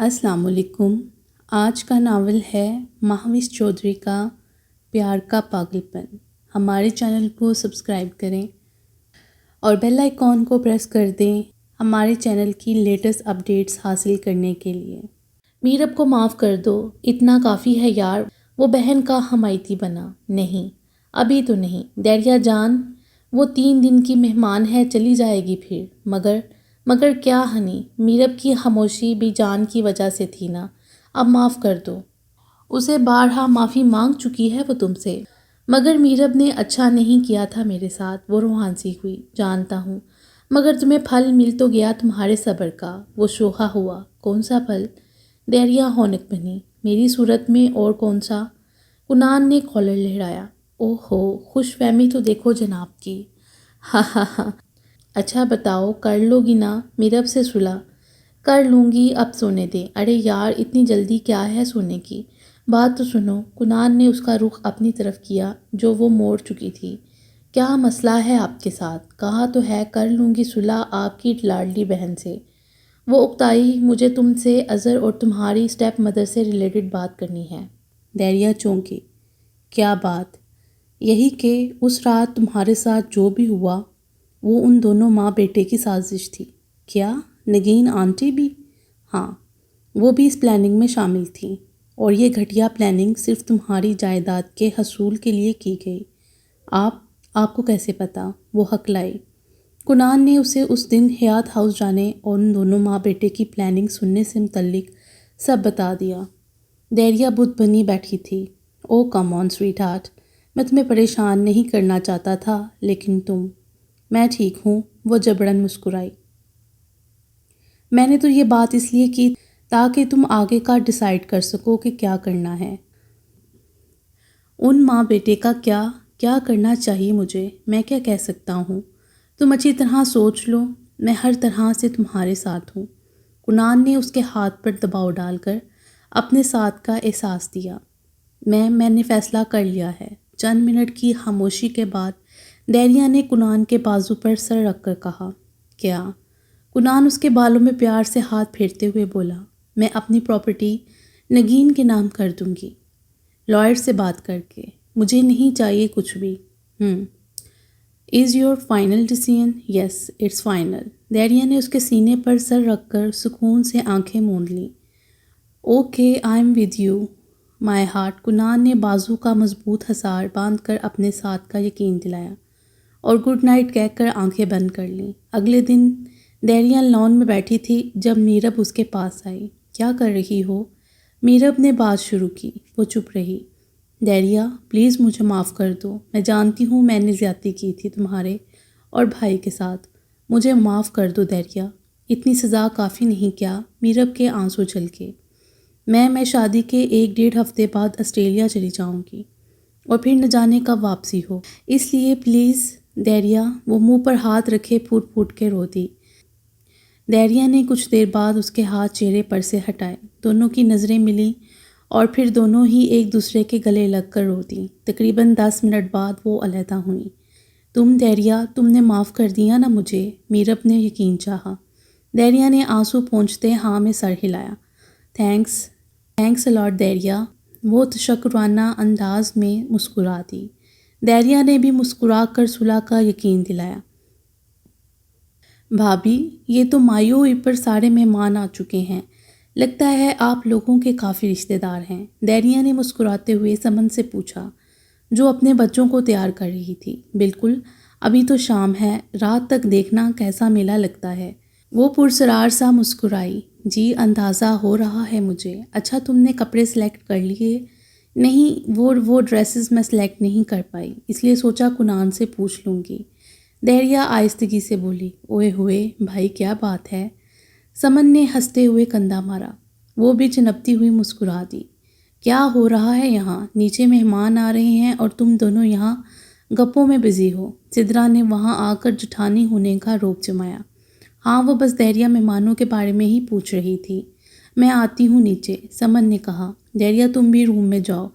السلام علیکم۔ آج کا ناول ہے مہاوش چودھری کا پیار کا پاگل پن۔ ہمارے چینل کو سبسکرائب کریں اور بیل آئیکن کو پریس کر دیں ہمارے چینل کی لیٹسٹ اپڈیٹس حاصل کرنے کے لیے۔ میرب کو معاف کر دو، اتنا کافی ہے یار۔ وہ بہن کا حمایتی بنا۔ نہیں، ابھی تو نہیں دیریا جان، وہ 3 دن کی مہمان ہے، چلی جائے گی پھر۔ مگر کیا ہنی، میرب کی خاموشی بھی جان کی وجہ سے تھی نا، اب معاف کر دو۔ اسے بارہا معافی مانگ چکی ہے وہ تم سے۔ مگر میرب نے اچھا نہیں کیا تھا میرے ساتھ، وہ روحان سی ہوئی، جانتا ہوں، مگر تمہیں پھل مل تو گیا تمہارے صبر کا، وہ شوخا ہوا۔ کون سا پھل؟ دیریا ہونک بنی۔ میری صورت میں اور کون سا؟ کنان نے کالر لہرایا۔ اوہ ہو، خوش فہمی تو دیکھو جناب کی۔ ہاں ہاں ہاں۔ اچھا بتاؤ، کر لو گی نا میرب سے صلح؟ کر لوں گی، اب سونے دیں۔ ارے یار، اتنی جلدی کیا ہے سونے کی؟ بات تو سنو۔ کنان نے اس کا رخ اپنی طرف کیا جو وہ موڑ چکی تھی۔ کیا مسئلہ ہے آپ کے ساتھ؟ کہا تو ہے کر لوں گی صلح آپ کی لاڈلی بہن سے۔ وہ اکتائی، مجھے تم سے، اظہر اور تمہاری اسٹیپ مدر سے ریلیٹڈ بات کرنی ہے۔ دیریا چونکی۔ کیا بات؟ یہی کہ اس رات تمہارے ساتھ جو بھی ہوا وہ ان دونوں ماں بیٹے کی سازش تھی۔ کیا نگین آنٹی بھی؟ ہاں، وہ بھی اس پلاننگ میں شامل تھیں، اور یہ گھٹیا پلاننگ صرف تمہاری جائیداد کے حصول کے لیے کی گئی۔ آپ کو کیسے پتا؟ وہ ہکلائی۔ کنان نے اسے اس دن حیات ہاؤس جانے اور ان دونوں ماں بیٹے کی پلاننگ سننے سے متعلق سب بتا دیا۔ دیریا بت بنی بیٹھی تھی۔ او کم آن سویٹ ہارٹ، میں تمہیں پریشان نہیں کرنا چاہتا تھا، لیکن میں ٹھیک ہوں، وہ جبرن مسکرائی۔ میں نے تو یہ بات اس لیے کی تاکہ تم آگے کا ڈیسائیڈ کر سکو کہ کیا کرنا ہے۔ ان ماں بیٹے کا کیا کرنا چاہیے مجھے، میں کیا کہہ سکتا ہوں؟ تم اچھی طرح سوچ لو، میں ہر طرح سے تمہارے ساتھ ہوں۔ کنان نے اس کے ہاتھ پر دباؤ ڈال کر اپنے ساتھ کا احساس دیا۔ میں نے فیصلہ کر لیا ہے۔ چند منٹ کی خاموشی کے بعد دیریا نے کنان کے بازو پر سر رکھ کر کہا۔ کیا؟ کنان اس کے بالوں میں پیار سے ہاتھ پھیرتے ہوئے بولا، میں اپنی پراپرٹی نگین کے نام کر دوں گی، لائر سے بات کر کے۔ مجھے نہیں چاہیے کچھ بھی۔ Is your final decision? Yes, it's final. Dariya نے اس کے سینے پر سر رکھ کر سکون سے آنکھیں موند لیں۔ Okay, I am with you my heart. Kanan نے بازو کا مضبوط حصار باندھ کر اپنے ساتھ کا یقین دلایا اور گڈ نائٹ کہہ کر آنکھیں بند کر لیں۔ اگلے دن دیریا لان میں بیٹھی تھی جب میرب اس کے پاس آئی۔ کیا کر رہی ہو؟ میرب نے بات شروع کی۔ وہ چپ رہی۔ دیریا پلیز مجھے معاف کر دو، میں جانتی ہوں میں نے زیادتی کی تھی تمہارے اور بھائی کے ساتھ، مجھے معاف کر دو دیریا، اتنی سزا کافی نہیں کیا؟ میرب کے آنسو چھلکے۔ میں شادی کے 1-1.5 ہفتے بعد آسٹریلیا چلی جاؤں گی اور پھر نہ جانے کب واپسی ہو، اس لیے پلیز دیریا۔ وہ منہ پر ہاتھ رکھے پھوٹ پھوٹ کے رو دی۔ دیریا نے کچھ دیر بعد اس کے ہاتھ چہرے پر سے ہٹائے، دونوں کی نظریں ملیں اور پھر دونوں ہی ایک دوسرے کے گلے لگ کر رو دیں۔ تقریباً 10 منٹ بعد وہ علیحدہ ہوئیں۔ دیریا، تم نے معاف کر دیا نا مجھے؟ میرب نے یقین چاہا۔ دیریا نے آنسو پونچھتے ہاں میں سر ہلایا۔ تھینکس الاٹ دیریا، وہ تشکرانہ انداز میں مسکرا دی۔ دیریا نے بھی مسکرا کر صلح کا یقین دلایا۔ بھابھی، یہ تو مایو ہوئی پر سارے مہمان آ چکے ہیں، لگتا ہے آپ لوگوں کے کافی رشتہ دار ہیں، دیریا نے مسکراتے ہوئے سمن سے پوچھا جو اپنے بچوں کو تیار کر رہی تھی۔ بالکل، ابھی تو شام ہے، رات تک دیکھنا کیسا میلہ لگتا ہے۔ وہ پرسرار سا مسکرائی۔ جی اندازہ ہو رہا ہے مجھے۔ اچھا، تم نے کپڑے سلیکٹ کر لیے؟ نہیں، وہ ڈریسز میں سلیکٹ نہیں کر پائی، اس لیے سوچا کنان سے پوچھ لوں گی۔ دیریا آہستگی سے بولی۔ اوئے ہوئے بھائی، کیا بات ہے؟ سمن نے ہنستے ہوئے کندھا مارا۔ وہ بھی چنپتی ہوئی مسکرا دی۔ کیا ہو رہا ہے یہاں؟ نیچے مہمان آ رہے ہیں اور تم دونوں یہاں گپوں میں بزی ہو۔ سدرا نے وہاں آ کر جٹھانی ہونے کا روپ جمایا۔ ہاں، وہ بس دیریا مہمانوں کے بارے میں ہی پوچھ رہی تھی۔ میں آتی ہوں نیچے، سمن نے کہا۔ دیریا تم بھی روم میں جاؤ،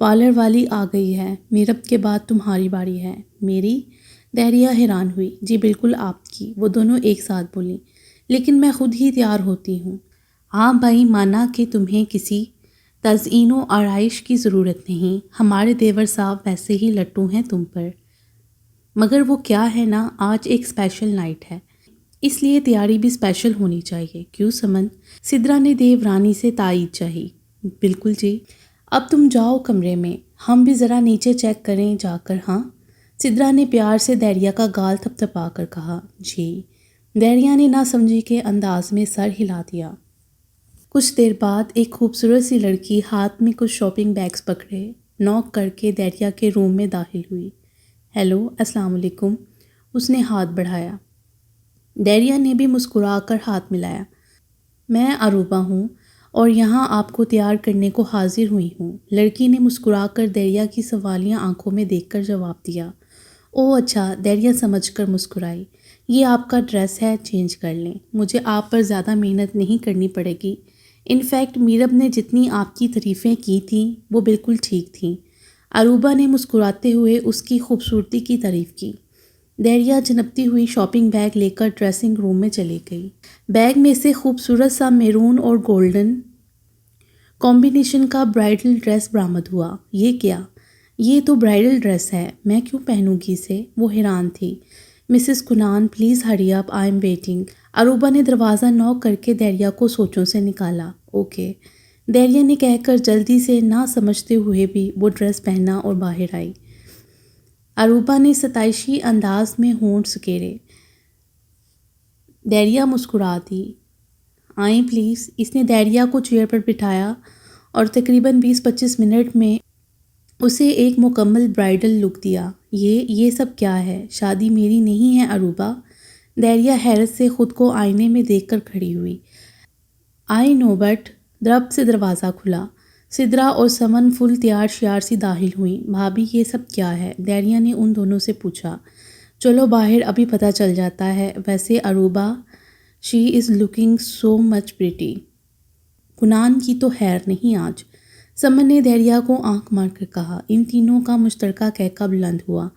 پارلر والی آ گئی ہے، میرب کے بعد تمہاری باری ہے۔ میری؟ دیریا حیران ہوئی۔ جی بالکل آپ کی، وہ دونوں ایک ساتھ بولیں۔ لیکن میں خود ہی تیار ہوتی ہوں۔ ہاں بھائی، مانا کہ تمہیں کسی تزئین و آرائش کی ضرورت نہیں، ہمارے دیور صاحب ویسے ہی لٹو ہیں تم پر۔ مگر وہ کیا ہے نا، آج ایک اسپیشل نائٹ ہے، اس لیے تیاری بھی اسپیشل ہونی چاہیے، کیوں سمن؟ سدرا نے دیو رانی سے تائید چاہی۔ بالکل جی، اب تم جاؤ کمرے میں، ہم بھی ذرا نیچے چیک کریں جا کر۔ ہاں، سدرا نے پیار سے دہریا کا گال تھپ تھپا کر کہا۔ جی۔ دہریا نے نہ سمجھی کے انداز میں سر ہلا دیا۔ کچھ دیر بعد ایک خوبصورت سی لڑکی ہاتھ میں کچھ شاپنگ بیگز پکڑے نوک کر کے دہریا کے روم میں داخل ہوئی۔ ہیلو، السلام علیکم، اس نے ہاتھ بڑھایا۔ دہریا نے بھی مسکرا کر ہاتھ ملایا۔ میں عروبہ ہوں اور یہاں آپ کو تیار کرنے کو حاضر ہوئی ہوں۔ لڑکی نے مسکرا کر دہریا کی سوالیہ آنکھوں میں دیکھ کر جواب دیا۔ اوہ اچھا، دہریا سمجھ کر مسکرائی۔ یہ آپ کا ڈریس ہے، چینج کر لیں، مجھے آپ پر زیادہ محنت نہیں کرنی پڑے گی۔ انفیکٹ میرب نے جتنی آپ کی تعریفیں کی تھیں وہ بالکل ٹھیک تھیں۔ عروبہ نے مسکراتے ہوئے اس کی خوبصورتی کی تعریف کی۔ دہریا جنپتی ہوئی شاپنگ بیگ لے کر ڈریسنگ روم میں چلی گئی۔ بیگ میں سے خوبصورت سا میرون اور گولڈن کمبینیشن کا برائڈل ڈریس برآمد ہوا۔ یہ کیا؟ یہ تو برائڈل ڈریس ہے، میں کیوں پہنوں گی اسے؟ وہ حیران تھی۔ Mrs Kanan please hurry up, I am waiting. Urooba نے دروازہ نوک کر کے دہریا کو سوچوں سے نکالا۔ اوکے، دہریا نے کہہ کر جلدی سے نہ سمجھتے ہوئے بھی وہ ڈریس پہنا اور باہر آئی۔ عروبہ نے ستائشی انداز میں ہونٹ سکیڑے۔ دہریا مسکرا دی۔ آئیں پلیز۔ اس نے دہریا کو چیئر پر بٹھایا اور تقریباً 20-25 منٹ میں اسے ایک مکمل برائڈل لک دیا۔ یہ سب کیا ہے؟ شادی میری نہیں ہے عروبہ۔ دہریا حیرت سے خود کو آئینے میں دیکھ کر کھڑی ہوئی۔ آئی نو بٹ۔ درب سے دروازہ کھلا۔ سدرا اور سمن فل تیار شیار سی داخل ہوئیں۔ بھابھی یہ سب کیا ہے؟ دہریا نے ان دونوں سے پوچھا۔ چلو باہر، ابھی پتہ چل جاتا ہے۔ ویسے عروبہ، شی از لکنگ سو مچ پریٹی۔ کنان کی تو خیر نہیں آج، سمن نے دہریا کو آنکھ مار کر کہا۔ ان تینوں کا مشترکہ کہکا بلند ہوا۔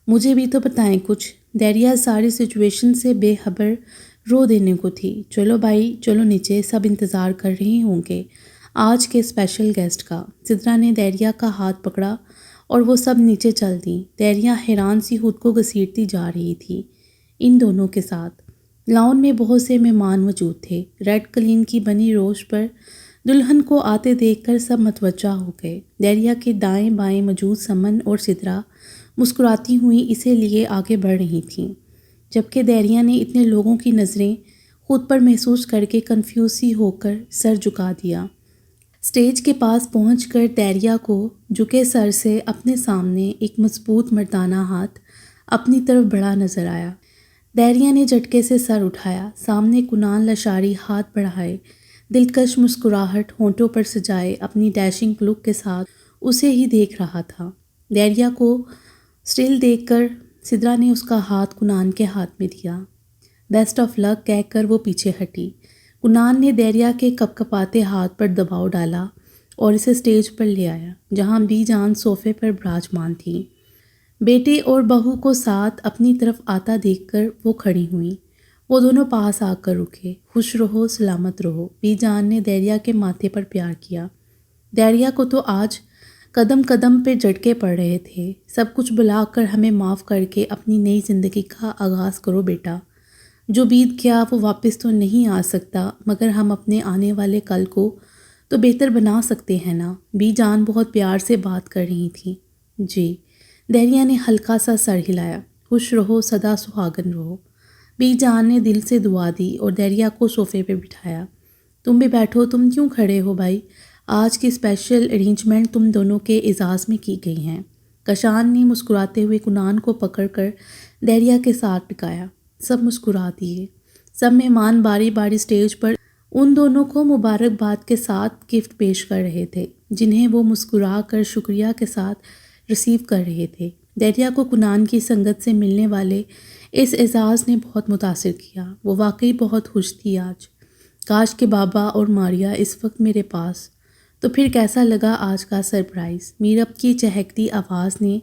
مجھے بھی تو بتائیں کچھ۔ دہریا ساری سچویشن سے بے خبر رو دینے کو تھی۔ چلو بھائی، چلو نیچے، سب انتظار کر رہے ہوں گے آج کے اسپیشل گیسٹ کا۔ سدرا نے دہریا کا ہاتھ پکڑا اور وہ سب نیچے چل دیں۔ دہریا حیران سی خود کو گھسیٹتی جا رہی تھی ان دونوں کے ساتھ۔ لاؤن میں بہت سے مہمان موجود تھے۔ ریڈ قالین کی بنی روش پر دلہن کو آتے دیکھ کر سب متوجہ ہو گئے۔ دہریا کے دائیں بائیں موجود سمن اور سدرا مسکراتی ہوئیں اسے لیے آگے بڑھ رہی تھیں، جبکہ دہریا نے اتنے لوگوں کی نظریں خود پر محسوس کر کے کنفیوز سی ہو کر سر جھکا دیا۔ اسٹیج کے پاس پہنچ کر دہریا کو جھکے سر سے اپنے سامنے ایک مضبوط مردانہ ہاتھ اپنی طرف بڑھا نظر آیا۔ دہریا نے جھٹکے سے سر اٹھایا۔ سامنے کنان لاشاری ہاتھ بڑھائے، دلکش مسکراہٹ ہونٹوں پر سجائے اپنی ڈیشنگ لک کے ساتھ اسے ہی دیکھ رہا تھا۔ دہریا کو سٹل دیکھ کر سدرا نے اس کا ہاتھ کنان کے ہاتھ میں دیا۔ بیسٹ آف لک کہہ کر وہ پیچھے ہٹی۔ کنان نے دہریا کے کپکپاتے ہاتھ پر دباؤ ڈالا اور اسے سٹیج پر لے آیا، جہاں بی جان صوفے پر براجمان تھی۔ بیٹے اور بہو کو ساتھ اپنی طرف آتا دیکھ کر وہ کھڑی ہوئیں۔ وہ دونوں پاس آ کر رکے۔ خوش رہو، سلامت رہو، بی جان نے دہریا کے ماتھے پر پیار کیا۔ دہریا کو تو آج قدم قدم پہ جھٹکے پڑ رہے تھے۔ سب کچھ بھلا کر ہمیں معاف کر کے اپنی نئی زندگی کا آغاز کرو بیٹا۔ جو بیت گیا وہ واپس تو نہیں آ سکتا، مگر ہم اپنے آنے والے کل کو تو بہتر بنا سکتے ہیں نا۔ بی جان بہت پیار سے بات کر رہی تھیں۔ جی، دہریا نے ہلکا سا سر ہلایا۔ خوش رہو، سدا سہاگن رہو، بی جان نے دل سے دعا دی اور دہریا کو صوفے پہ بٹھایا۔ تم بھی بیٹھو، تم کیوں کھڑے ہو بھائی؟ آج کی اسپیشل ارینجمنٹ تم دونوں کے اعزاز میں کی گئی ہیں۔ کشان نے مسکراتے ہوئے کنان کو پکڑ کر دہریا کے ساتھ ٹکایا۔ سب مسکرا دیے۔ سب مہمان باری باری سٹیج پر ان دونوں کو مبارکباد کے ساتھ گفٹ پیش کر رہے تھے، جنہیں وہ مسکرا کر شکریہ کے ساتھ ریسیو کر رہے تھے۔ دہریا کو کنان کی سنگت سے ملنے والے اس اعزاز نے بہت متاثر کیا۔ وہ واقعی بہت خوش تھی آج۔ کاش کہ بابا اور ماریا اس وقت میرے پاس۔ تو پھر کیسا لگا آج کا سرپرائز؟ میرب کی چہکتی آواز نے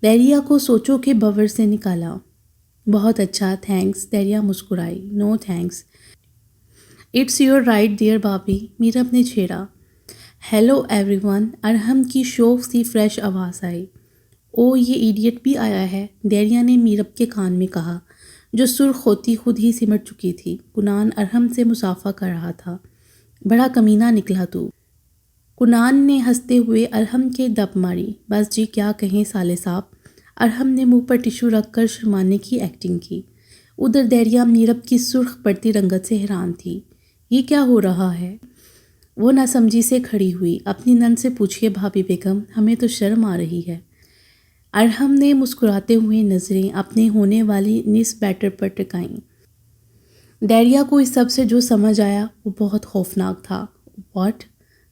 دہریا کو سوچوں کے بور سے نکالا۔ بہت اچھا، تھینکس، دہریا مسکرائی۔ No thanks, it's your right dear بابی، میرب نے چھیڑا۔ ہیلو ایوری ون، ارحم کی شوق سی فریش آواز آئی۔ او یہ ایڈیٹ بھی آیا ہے، دیریا نے میرب کے کان میں کہا، جو سرخ ہوتی خود ہی سمٹ چکی تھی۔ کنان ارحم سے مصافحہ کر رہا تھا۔ بڑا کمینہ نکلا تو۔ کنان نے ہنستے ہوئے ارحم کے دب ماری۔ بس جی کیا کہیں سالے صاحب۔ ارحم نے منہ پر ٹشو رکھ کر شرمانے کی ایکٹنگ کی۔ ادھر دیریا میرب کی سرخ پڑتی رنگت سے حیران تھی۔ یہ کیا ہو رہا ہے؟ وہ ناسمجھی سے کھڑی ہوئی۔ اپنی نند سے پوچھئے بھابی بیگم، ہمیں تو شرم آ رہی ہے۔ ارحم نے مسکراتے ہوئے نظریں اپنے ہونے والی نس بیٹر پر ٹکائیں۔ دیریا کو اس سب سے جو سمجھ آیا وہ بہت خوفناک تھا۔ واٹ؟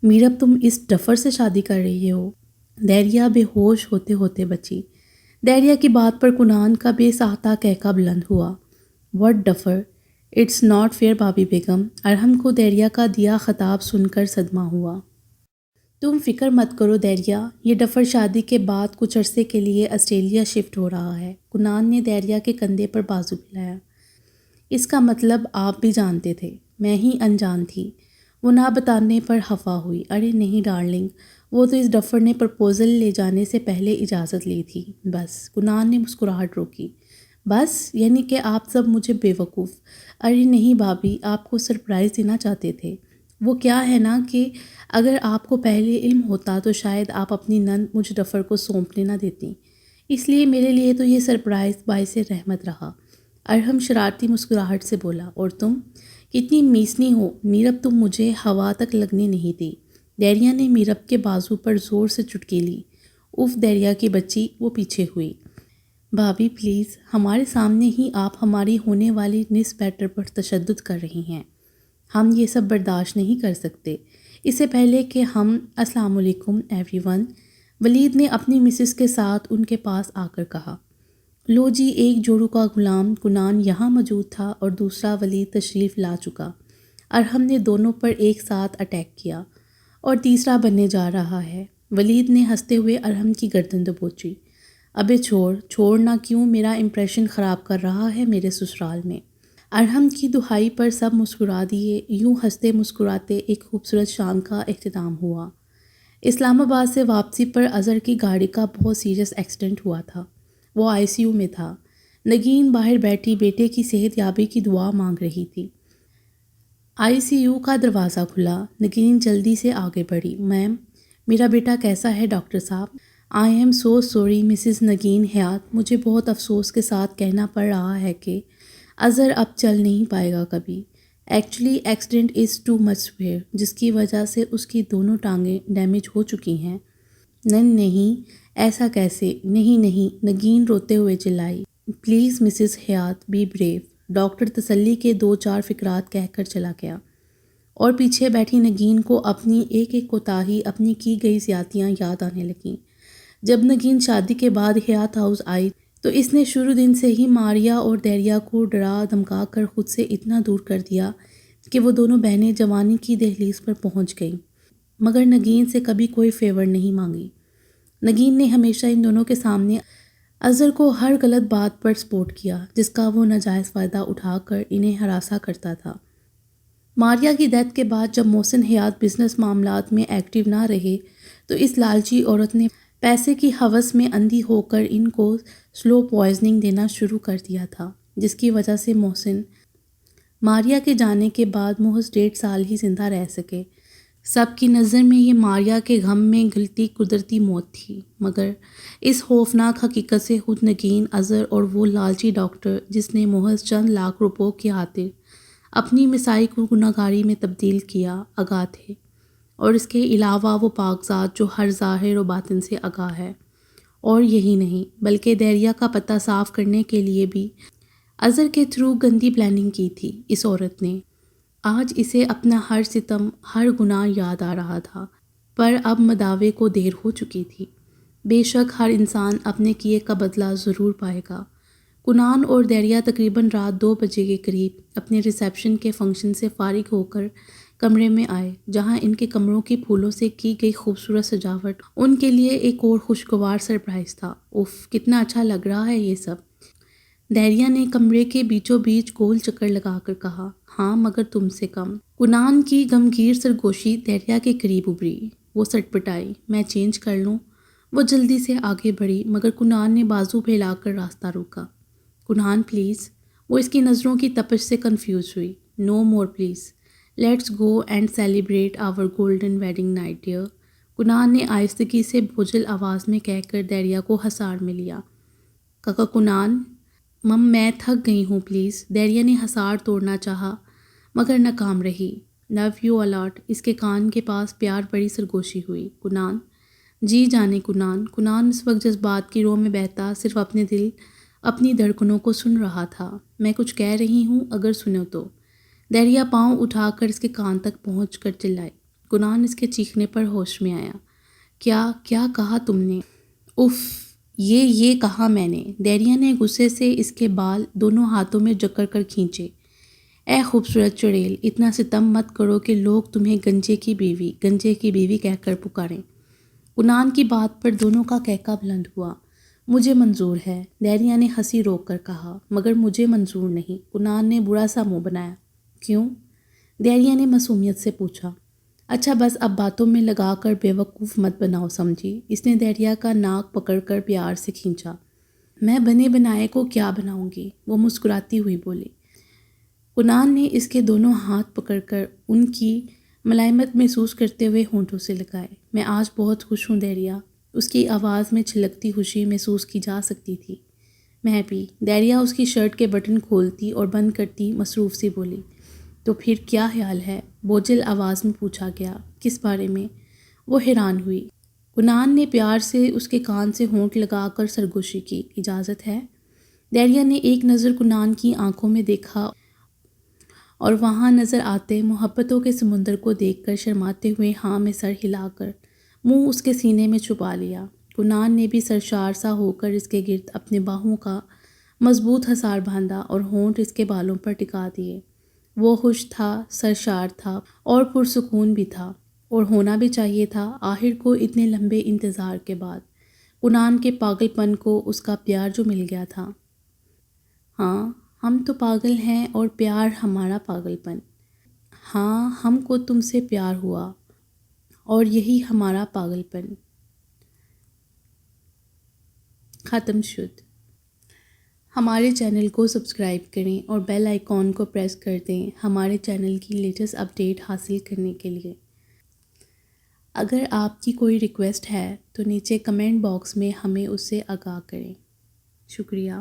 میرب تم اس ڈفر سے شادی کر رہی ہو؟ دیریا بے ہوش ہوتے ہوتے بچی۔ دیریا کی بات پر کنان کا بے ساختہ کہکا بلند ہوا۔ What duffer? It's not fair بھابی بیگم۔ ارحم کو دیریا کا دیا خطاب سن کر صدمہ ہوا۔ تم فکر مت کرو دیریا، یہ ڈفر شادی کے بعد کچھ عرصے کے لیے آسٹریلیا شفٹ ہو رہا ہے۔ کنان نے دیریا کے کندھے پر بازو پھیلایا۔ اس کا مطلب آپ بھی جانتے تھے، میں ہی انجان تھی۔ وہ نہ بتانے پر خفا ہوئی۔ ارے نہیں ڈارلنگ، وہ تو اس ڈفر نے پرپوزل لے جانے سے پہلے اجازت لی تھی۔ بس۔ کنان نے مسکراہٹ روکی۔ بس یعنی کہ آپ سب مجھے بیوقوف۔ ارے نہیں بھابی، آپ کو سرپرائز دینا چاہتے تھے۔ وہ کیا ہے نا کہ اگر آپ کو پہلے علم ہوتا تو شاید آپ اپنی نند مجھ ڈفر کو سونپنے نہ دیتی، اس لیے میرے لیے تو یہ سرپرائز باعث رحمت رہا۔ ارحم شرارتی مسکراہٹ سے بولا۔ اور تم کتنی میسنی ہو میرب، تم مجھے ہوا تک لگنے نہیں دی۔ دیریا نے میرب کے بازو پر زور سے چٹکی لی۔ اف دیریا کی بچی، وہ پیچھے ہوئی۔ بھابی پلیز، ہمارے سامنے ہی آپ ہماری ہونے والی نس بیٹر پر تشدد کر رہی ہیں۔ ہم یہ سب برداشت نہیں کر سکتے۔ اس سے پہلے کہ ہم السلام علیکم ایوری ون، ولید نے اپنی مسز کے ساتھ ان کے پاس آ کر کہا۔ لو جی، ایک جوڑوں کا غلام کنان یہاں موجود تھا اور دوسرا ولید تشریف لا چکا۔ ارحم نے دونوں پر ایک ساتھ اٹیک کیا۔ اور تیسرا بننے جا رہا ہے۔ ولید نے ہنستے ہوئے ارحم کی گردن دبوچی۔ ابے چھوڑنا کیوں، میرا امپریشن خراب کر رہا ہے میرے سسرال میں۔ ارحم کی دہائی پر سب مسکرا دیے۔ یوں ہنستے مسکراتے ایک خوبصورت شام کا اختتام ہوا۔ اسلام آباد سے واپسی پر اظہر کی گاڑی کا بہت سیریس ایکسیڈنٹ ہوا تھا۔ وہ ICU میں تھا۔ نگین باہر بیٹھی بیٹے کی صحت یابی کی دعا مانگ رہی تھی۔ ICU کا دروازہ کھلا۔ نگین جلدی سے آگے بڑھی۔ میم، میرا بیٹا کیسا ہے ڈاکٹر صاحب؟ I am so sorry Mrs Nageen Hayat, مجھے بہت افسوس کے ساتھ کہنا پڑ رہا ہے کہ اظہر اب چل نہیں پائے گا کبھی۔ ایکچولی ایکسیڈنٹ از ٹو مچ سیویئر، جس کی وجہ سے اس کی دونوں ٹانگیں ڈیمیج ہو چکی ہیں۔ نہیں، ایسا کیسے؟ نہیں، نگین روتے ہوئے چلائی۔ پلیز مسز حیات، بی بریو۔ ڈاکٹر تسلی کے 2-4 فقرات کہہ کر چلا گیا، اور پیچھے بیٹھی نگین کو اپنی ایک کوتاہی، اپنی کی گئی زیادتیاں یاد آنے لگیں۔ جب نگین شادی کے بعد حیات ہاؤس آئی تو اس نے شروع دن سے ہی ماریا اور دیریا کو ڈرا دھمکا کر خود سے اتنا دور کر دیا کہ وہ دونوں بہنیں جوانی کی دہلیز پر پہنچ گئیں، مگر نگین سے کبھی کوئی فیور نہیں مانگی۔ نگین نے ہمیشہ ان دونوں کے سامنے اظہر کو ہر غلط بات پر سپورٹ کیا جس کا وہ ناجائز فائدہ اٹھا کر انہیں ہراساں کرتا تھا۔ ماریا کی ڈیتھ کے بعد جب محسن حیات بزنس معاملات میں ایکٹیو نہ رہے تو اس لالچی عورت نے پیسے کی ہوس میں اندھی ہو کر ان کو سلو پوائزننگ دینا شروع کر دیا تھا، جس کی وجہ سے محسن ماریا کے جانے کے بعد محض 1.5 سال ہی زندہ رہ سکے۔ سب کی نظر میں یہ ماریا کے غم میں گھلتی قدرتی موت تھی، مگر اس خوفناک حقیقت سے خود نگین، اظہر اور وہ لالچی ڈاکٹر جس نے محض چند لاکھ روپوں کی خاطر اپنی مسائی کو گناہگاری میں تبدیل کیا، آگاہ تھے، اور اس کے علاوہ وہ پاکزاد جو ہر ظاہر و باطن سے آگاہ ہے۔ اور یہی نہیں بلکہ دیریا کا پتہ صاف کرنے کے لیے بھی اظہر کے تھرو گندی پلاننگ کی تھی اس عورت نے۔ آج اسے اپنا ہر ستم، ہر گناہ یاد آ رہا تھا، پر اب مداوے کو دیر ہو چکی تھی۔ بے شک ہر انسان اپنے کیے کا بدلہ ضرور پائے گا۔ کنان اور دیریا تقریباً رات 2 بجے کے قریب اپنے ریسیپشن کے فنکشن سے فارغ ہو کر کمرے میں آئے، جہاں ان کے کمروں کی پھولوں سے کی گئی خوبصورت سجاوٹ ان کے لیے ایک اور خوشگوار سرپرائز تھا۔ اف، کتنا اچھا لگ رہا ہے یہ سب، دیریا نے کمرے کے بیچوں بیچ گول چکر لگا کر کہا۔ ہاں مگر تم سے کم۔ کنان کی غمگیر سرگوشی دریا کے قریب ابھری۔ وہ سٹپٹائی، میں چینج کر لوں؟ وہ جلدی سے آگے بڑھی مگر کنان نے بازو پھیلا کر راستہ روکا۔ کنان پلیز۔ وہ اس کی نظروں کی تپش سے کنفیوز ہوئی۔ No more please, let's go and celebrate our golden wedding night dear. Kanan نے آہستگی سے بوجھل آواز میں کہہ کر دریا کو حصار میں لیا۔ کاکا کنان، مم میں تھک گئی ہوں پلیز۔ دریا نے حصار توڑنا چاہا مگر ناکام رہی۔ Love you allot. اس کے کان کے پاس پیار بڑی سرگوشی ہوئی۔ کنان، جی جانے کنان۔ کنان اس وقت جذبات کی رو میں بہتا صرف اپنے دل، اپنی دھڑکنوں کو سن رہا تھا۔ میں کچھ کہہ رہی ہوں، اگر سنو تو۔ دریا پاؤں اٹھا کر اس کے کان تک پہنچ کر چلائی۔ کنان اس کے چیخنے پر ہوش میں آیا۔ کیا کہا تم نے؟ اف، یہ کہا میں نے۔ دریا نے غصے سے اس کے بال دونوں ہاتھوں میں جکڑ کر کھینچے۔ اے خوبصورت چڑیل، اتنا ستم مت کرو کہ لوگ تمہیں گنجے کی بیوی کہہ کر پکاریں۔ کنان کی بات پر دونوں کا کہکا بلند ہوا۔ مجھے منظور ہے، دریا نے ہنسی روک کر کہا، مگر مجھے منظور نہیں۔ کنان نے برا سا منہ بنایا۔ کیوں؟ دریا نے معصومیت سے پوچھا۔ اچھا بس اب باتوں میں لگا کر بے وقوف مت بناؤ سمجھی۔ اس نے دریا کا ناک پکڑ کر پیار سے کھینچا۔ میں بنے بنائے کو کیا بناؤں گی؟ وہ مسکراتی ہوئی بولی۔ کنان نے اس کے دونوں ہاتھ پکڑ کر ان کی ملائمت محسوس کرتے ہوئے ہونٹوں سے لگائے۔ میں آج بہت خوش ہوں دریا۔ اس کی آواز میں چھلکتی خوشی محسوس کی جا سکتی تھی۔ میں بھی۔ دریا اس کی شرٹ کے بٹن کھولتی اور بند کرتی مصروف سی بولی۔ تو پھر کیا خیال ہے؟ بوجھل آواز میں پوچھا گیا۔ کس بارے میں؟ وہ حیران ہوئی۔ کنان نے پیار سے اس کے کان سے ہونٹ لگا کر سرگوشی کی۔ اجازت ہے؟ دریا نے ایک نظر کنان کی آنکھوں میں دیکھا اور وہاں نظر آتے محبتوں کے سمندر کو دیکھ کر شرماتے ہوئے ہاں میں سر ہلا کر منہ اس کے سینے میں چھپا لیا۔ کنان نے بھی سرشار سا ہو کر اس کے گرد اپنے باہوں کا مضبوط حصار باندھا اور ہونٹ اس کے بالوں پر ٹکا دیے۔ وہ خوش تھا، سرشار تھا اور پرسکون بھی تھا، اور ہونا بھی چاہیے تھا۔ آخر کو اتنے لمبے انتظار کے بعد کنان کے پاگل پن کو اس کا پیار جو مل گیا تھا۔ ہاں ہم تو پاگل ہیں اور پیار ہمارا پاگل پن۔ ہاں ہم کو تم سے پیار ہوا اور یہی ہمارا پاگل پن۔ ختم شد۔ ہمارے چینل کو سبسکرائب کریں اور بیل آئیکن کو پریس کر دیں ہمارے چینل کی لیٹسٹ اپڈیٹ حاصل کرنے کے لیے۔ اگر آپ کی کوئی ریکویسٹ ہے تو نیچے کمنٹ باکس میں ہمیں اس سے آگاہ کریں۔ شکریہ۔